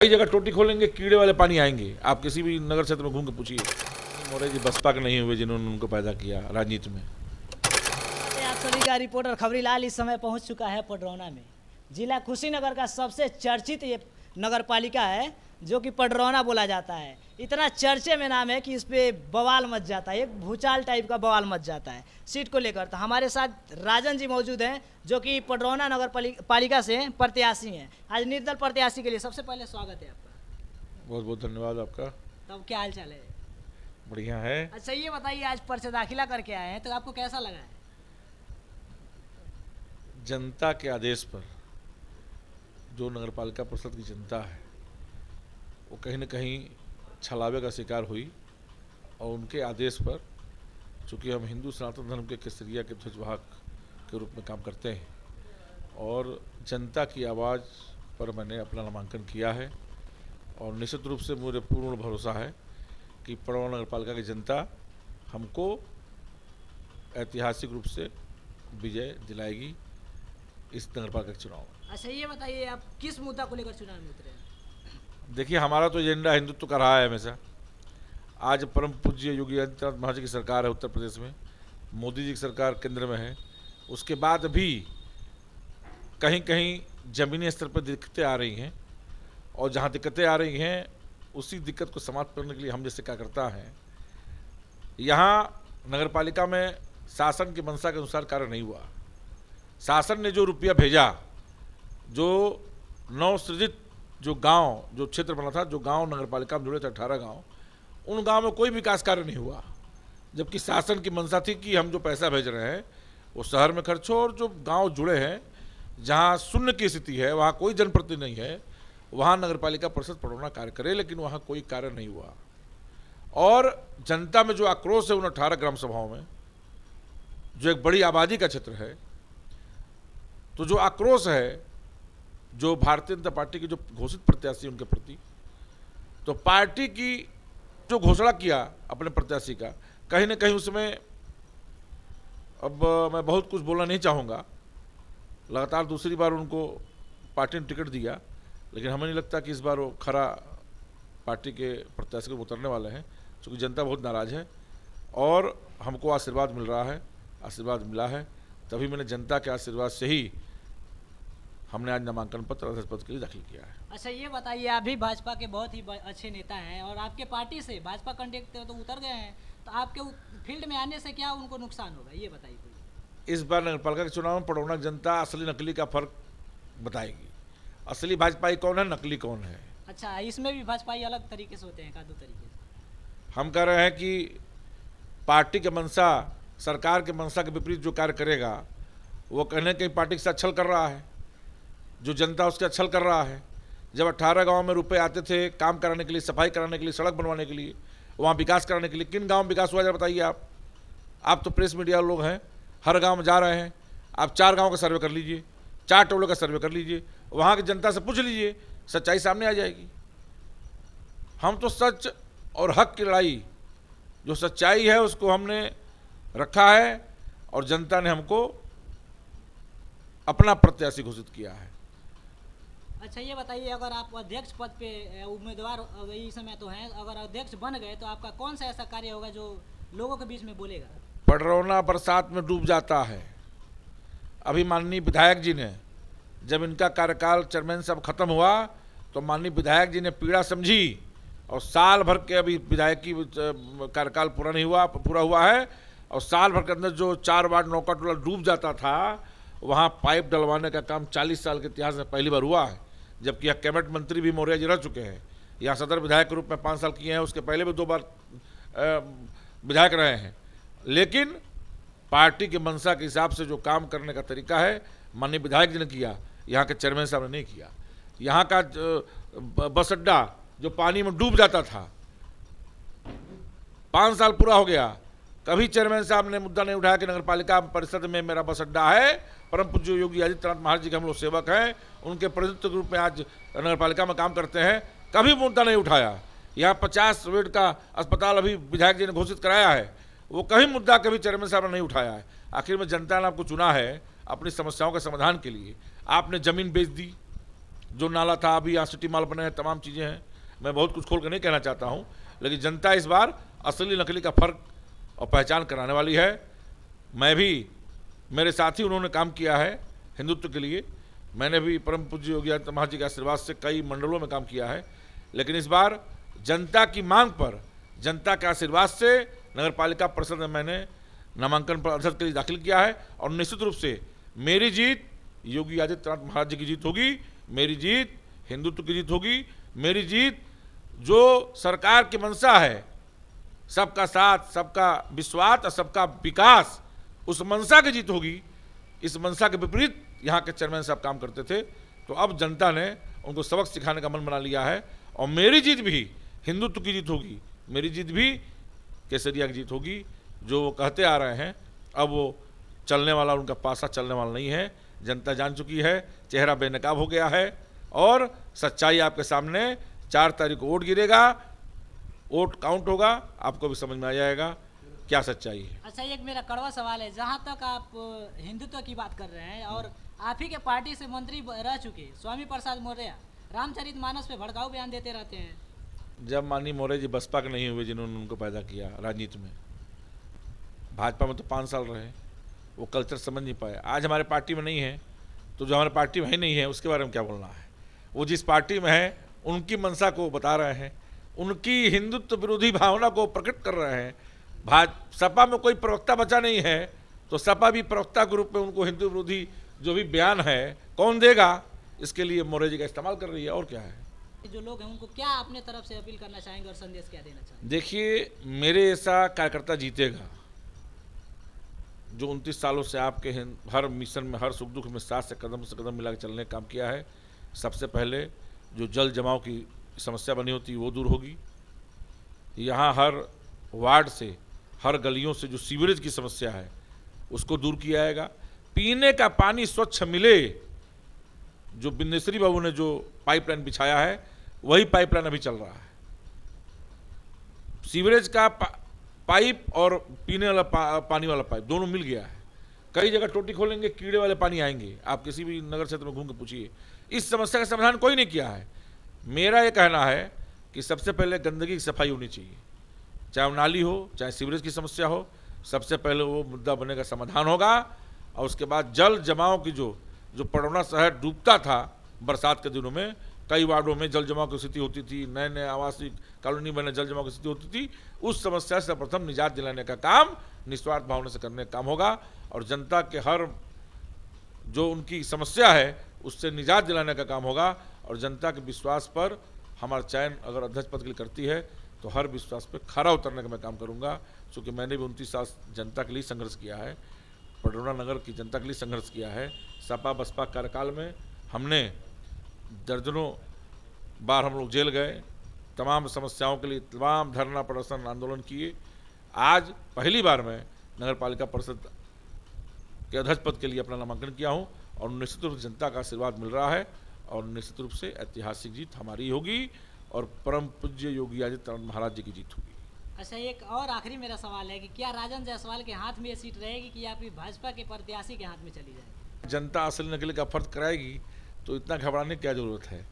कई जगह टोटी खोलेंगे, कीड़े वाले पानी आएंगे। आप किसी भी नगर क्षेत्र में घूम के पूछिए, मौर्य जी बसपा के नहीं हुए जिन्होंने उनको पैदा किया राजनीति में। आप सभी का रिपोर्टर खबरीलाल इस समय पहुंच चुका है पडरौना में। जिला कुशीनगर का सबसे चर्चित ये नगर पालिका है जो कि पडरौना बोला जाता है। इतना चर्चे में नाम है कि इस पे बवाल मच जाता है, एक भूचाल टाइप का बवाल मच जाता है सीट को लेकर। तो हमारे साथ राजन जी मौजूद हैं जो कि पडरौना नगर पालिका से प्रत्याशी हैं। आज निर्दल प्रत्याशी के लिए सबसे पहले स्वागत है आपका। बहुत बहुत धन्यवाद आपका। तब क्या हाल चाल है? बढ़िया है। अच्छा ये बताइए, आज पर्चा दाखिला करके आए हैं तो आपको कैसा लगा है? जनता के आदेश पर जो नगरपालिका परिषद की जनता है वो कहीं न कहीं छलावे का शिकार हुई, और उनके आदेश पर, चूँकि हम हिंदू सनातन धर्म के केसरिया के ध्वजवाहक के रूप में काम करते हैं, और जनता की आवाज़ पर मैंने अपना नामांकन किया है। और निश्चित रूप से मुझे पूर्ण भरोसा है कि पडरौना नगरपालिका की जनता हमको ऐतिहासिक रूप से विजय दिलाएगी इस नगरपालिका के चुनाव में। अच्छा ये बताइए, आप किस मुद्दा को लेकर चुनाव में उतरे हैं? देखिए, हमारा तो एजेंडा हिंदुत्व का रहा है हमेशा। आज परम पूज्य योगी आदित्यनाथ महाराज की सरकार है उत्तर प्रदेश में, मोदी जी की सरकार केंद्र में है। उसके बाद भी कहीं कहीं ज़मीनी स्तर पर दिक्कतें आ रही हैं, और जहाँ दिक्कतें आ रही हैं उसी दिक्कत को समाप्त करने के लिए हम जैसे कार्यकर्ता हैं, यहाँ नगरपालिका में शासन की मंशा के अनुसार कार्य नहीं हुआ। शासन ने जो रुपया भेजा, जो नवसृजित जो गांव, जो क्षेत्र बना था, जो गांव नगरपालिका में जुड़े थे 18 गांव, उन गांव में कोई विकास कार्य नहीं हुआ। जबकि शासन की मंशा थी कि हम जो पैसा भेज रहे हैं वो शहर में खर्च हो, और जो गांव जुड़े हैं जहां शून्य की स्थिति है, वहां कोई जनप्रतिनिधि नहीं है, वहां नगरपालिका परिषद पडरौना कार्य करे, लेकिन वहां कोई कार्य नहीं हुआ। और जनता में जो आक्रोश है उन 18 ग्राम सभाओं में, जो एक बड़ी आबादी का क्षेत्र है, तो जो आक्रोश है जो भारतीय जनता पार्टी के जो घोषित प्रत्याशी उनके प्रति, तो पार्टी की जो घोषणा किया अपने प्रत्याशी का, कहीं ना कहीं उसमें, अब मैं बहुत कुछ बोलना नहीं चाहूँगा, लगातार दूसरी बार उनको पार्टी ने टिकट दिया, लेकिन हमें नहीं लगता कि इस बार वो खरा पार्टी के प्रत्याशी को उतरने वाले हैं, क्योंकि जनता बहुत नाराज़ है और हमको आशीर्वाद मिल रहा है, आशीर्वाद मिला है। तभी मैंने जनता के आशीर्वाद से ही हमने आज नामांकन पत्र अध्यक्ष पद के लिए दाखिल किया है। अच्छा ये बताइए, आप भी भाजपा के बहुत ही अच्छे नेता हैं और आपके पार्टी से भाजपा कैंडिडेट तो उतर गए हैं, तो आपके फील्ड में आने से क्या उनको नुकसान होगा, ये बताइए। इस बार नगरपालिका के चुनाव में पडरौना जनता असली नकली का फर्क बताएगी। असली भाजपाई कौन है, नकली कौन है। अच्छा, इसमें भी भाजपाई अलग तरीके से होते हैं का? दो तरीके से हम कह रहे हैं कि पार्टी के मंशा, सरकार के मंशा के विपरीत जो कार्य करेगा वो कहने कहीं पार्टी के साथ छल कर रहा है, जो जनता उसके साथ छल कर रहा है। जब 18 गांव में रुपए आते थे काम कराने के लिए, सफाई कराने के लिए, सड़क बनवाने के लिए, वहाँ विकास कराने के लिए, किन गांव में विकास हुआ जरा बताइए आप तो प्रेस मीडिया लोग हैं, हर गांव में जा रहे हैं। आप 4 गांव का सर्वे कर लीजिए, 4 टोलों का सर्वे कर लीजिए, वहाँ की जनता से पूछ लीजिए, सच्चाई सामने आ जाएगी। हम तो सच और हक की लड़ाई, जो सच्चाई है उसको हमने रखा है, और जनता ने हमको अपना प्रत्याशी घोषित किया है। अच्छा ये बताइए, अगर आप अध्यक्ष पद पे उम्मीदवार इस समय तो हैं, अगर अध्यक्ष बन गए तो आपका कौन सा ऐसा कार्य होगा जो लोगों के बीच में बोलेगा? पडरौना बरसात में डूब जाता है। अभी माननीय विधायक जी ने, जब इनका कार्यकाल चेयरमैन साहब खत्म हुआ, तो माननीय विधायक जी ने पीड़ा समझी, और साल भर के अभी विधायक की कार्यकाल पूरा हुआ है, और साल भर के अंदर जो 4 वार्ड नौका टोला डूब जाता था, वहाँ पाइप डलवाने का काम 40 साल के इतिहास में पहली बार हुआ है। जबकि यहाँ कैबिनेट मंत्री भी मौर्य जी रह चुके हैं, यहाँ सदर विधायक के रूप में 5 साल किए हैं, उसके पहले भी 2 बार विधायक रहे हैं। लेकिन पार्टी के मंशा के हिसाब से जो काम करने का तरीका है माननीय विधायक जी ने किया, यहाँ के चेयरमैन साहब ने नहीं किया। यहाँ का बस अड्डा जो पानी में डूब जाता था, 5 साल पूरा हो गया, कभी चेयरमैन साहब ने मुद्दा नहीं उठाया कि नगरपालिका परिषद में मेरा बस अड्डा है। परम पूज्य योगी आदित्यनाथ महाराज जी के हम लोग सेवक हैं, उनके प्रतिनिधित्व के रूप में आज नगरपालिका में काम करते हैं, कभी मुद्दा नहीं उठाया। यहाँ 50 बेड का अस्पताल अभी विधायक जी ने घोषित कराया है, वो कभी मुद्दा कभी चेयरमैन साहब ने नहीं उठाया है। आखिर में जनता ने आपको चुना है अपनी समस्याओं के समाधान के लिए। आपने ज़मीन बेच दी, जो नाला था अभी यहाँ सिटी मॉल बने हैं, तमाम चीज़ें हैं। मैं बहुत कुछ खोल कर नहीं कहना चाहता हूँ, लेकिन जनता इस बार असली नकली का फ़र्क और पहचान कराने वाली है। मैं भी, मेरे साथी उन्होंने काम किया है हिंदुत्व के लिए, मैंने भी परम पूज्य योगी आदित्यनाथ महाराज जी के आशीर्वाद से कई मंडलों में काम किया है, लेकिन इस बार जनता की मांग पर, जनता के आशीर्वाद से नगर पालिका परिषद में मैंने नामांकन पर अध्यक्ष के लिए दाखिल किया है। और निश्चित रूप से मेरी जीत योगी आदित्यनाथ महाराज जी की जीत होगी, मेरी जीत हिंदुत्व की जीत होगी, मेरी जीत जो सरकार की मंशा है, सबका साथ, सबका विश्वास और सबका विकास, उस मंशा की जीत होगी। इस मंशा के विपरीत यहाँ के चेयरमैन साहब काम करते थे, तो अब जनता ने उनको सबक सिखाने का मन बना लिया है। और मेरी जीत भी हिंदुत्व की जीत होगी, मेरी जीत भी केसरिया की जीत होगी। जो वो कहते आ रहे हैं, अब वो चलने वाला, उनका पासा चलने वाला नहीं है। जनता जान चुकी है, चेहरा बेनकाब हो गया है और सच्चाई आपके सामने। 4 तारीख को वोट गिरेगा, वोट काउंट होगा, आपको भी समझ में आ जाएगा क्या सच्चाई है। अच्छा, एक मेरा कड़वा सवाल है, जहाँ तक आप हिंदुत्व की बात कर रहे हैं और आप ही के पार्टी से मंत्री रह चुके स्वामी प्रसाद मौर्य रामचरितमानस पे भड़काऊ बयान देते रहते हैं। जब माननीय मौर्य जी बसपा के नहीं हुए, जिन्होंने उनको पैदा किया राजनीति में, भाजपा में तो 5 साल रहे, वो कल्चर समझ नहीं पाए। आज हमारे पार्टी में नहीं है, तो जो हमारे पार्टी में ही नहीं है उसके बारे में क्या बोलना है। वो जिस पार्टी में है उनकी मंशा को बता रहे हैं, उनकी हिंदुत्व विरोधी भावना को प्रकट कर रहे हैं। सपा में कोई प्रवक्ता बचा नहीं है, तो सपा भी प्रवक्ता के रूप में उनको हिंदू विरोधी जो भी बयान है कौन देगा, इसके लिए मौर्य जी का इस्तेमाल कर रही है, और क्या है। जो लोग हैं उनको क्या अपने तरफ से अपील करना चाहेंगे और संदेश क्या देना चाहेंगे? देखिए, मेरे ऐसा कार्यकर्ता जीतेगा जो 29 सालों से आपके हर मिशन में, हर सुख दुख में साथ से कदम मिला के चलने का काम किया है। सबसे पहले जो जल जमाव की समस्या बनी होती है वो दूर होगी। यहाँ हर वार्ड से, हर गलियों से जो सीवरेज की समस्या है उसको दूर किया जाएगा। पीने का पानी स्वच्छ मिले, जो बिंदेश्वरी बाबू ने जो पाइपलाइन बिछाया है वही पाइपलाइन अभी चल रहा है। सीवरेज का पाइप और पीने वाला पानी वाला पाइप दोनों मिल गया है। कई जगह टोटी खोलेंगे, कीड़े वाले पानी आएंगे, आप किसी भी नगर क्षेत्र में घूम के पूछिए। इस समस्या का समाधान कोई नहीं किया है। मेरा ये कहना है कि सबसे पहले गंदगी की सफाई होनी चाहिए, चाहे वो नाली हो, चाहे सीवरेज की समस्या हो, सबसे पहले वो मुद्दा बनेगा, समाधान होगा। और उसके बाद जल जमाव की जो पडरौना शहर डूबता था बरसात के दिनों में, कई वार्डों में जल जमाव की स्थिति होती थी, नए नए आवासीय कॉलोनी में जल जमाव की स्थिति होती थी, उस समस्या से प्रथम निजात दिलाने का काम निस्वार्थ भावना से करने का काम होगा। और जनता के हर जो उनकी समस्या है उससे निजात दिलाने का काम होगा। और जनता के विश्वास पर हमारा चयन अगर अध्यक्ष पद के लिए करती है तो हर विश्वास पर खरा उतरने का मैं काम करूंगा, क्योंकि मैंने भी 29 साल जनता के लिए संघर्ष किया है, पडरौना नगर की जनता के लिए संघर्ष किया है। सपा बसपा कार्यकाल में हमने दर्जनों बार हम लोग जेल गए, तमाम समस्याओं के लिए तमाम धरना प्रदर्शन आंदोलन किए। आज पहली बार मैं नगर पालिका परिषद के अध्यक्ष पद के लिए अपना नामांकन किया हूं और निश्चित रूप से जनता का आशीर्वाद मिल रहा है और निश्चित रूप से ऐतिहासिक जीत हमारी होगी और परम पूज्य योगी आदित्यनाथ महाराज जी की जीत होगी। अच्छा, एक और आखिरी मेरा सवाल है कि क्या राजन जायसवाल के हाथ में ये सीट रहेगी कि आपकी भाजपा के प्रत्याशी के हाथ में चली जाएगी? जनता असली नकली का फर्क कराएगी, तो इतना घबराने की क्या जरूरत है।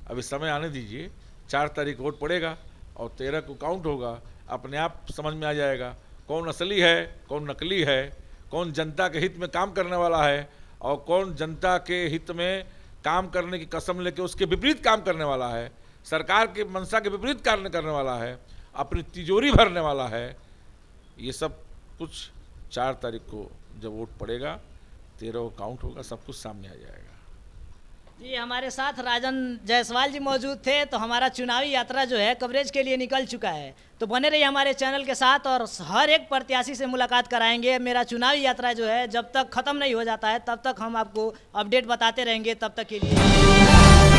अभी समय आने दीजिए, 4 तारीख वोट पड़ेगा और 13 को काउंट होगा, अपने आप समझ में आ जाएगा कौन असली है, कौन नकली है, कौन जनता के हित में काम करने वाला है और कौन जनता के हित में काम करने की कसम लेके उसके विपरीत काम करने वाला है, सरकार के मंशा के विपरीत कार्य करने वाला है, अपनी तिजोरी भरने वाला है। ये सब कुछ 4 तारीख को जब वोट पड़ेगा, 13 को काउंट होगा, सब कुछ सामने आ जाएगा। जी, हमारे साथ राजन जायसवाल जी मौजूद थे। तो हमारा चुनावी यात्रा जो है कवरेज के लिए निकल चुका है, तो बने रहिए हमारे चैनल के साथ और हर एक प्रत्याशी से मुलाकात कराएंगे। मेरा चुनावी यात्रा जो है जब तक ख़त्म नहीं हो जाता है तब तक हम आपको अपडेट बताते रहेंगे। तब तक के लिए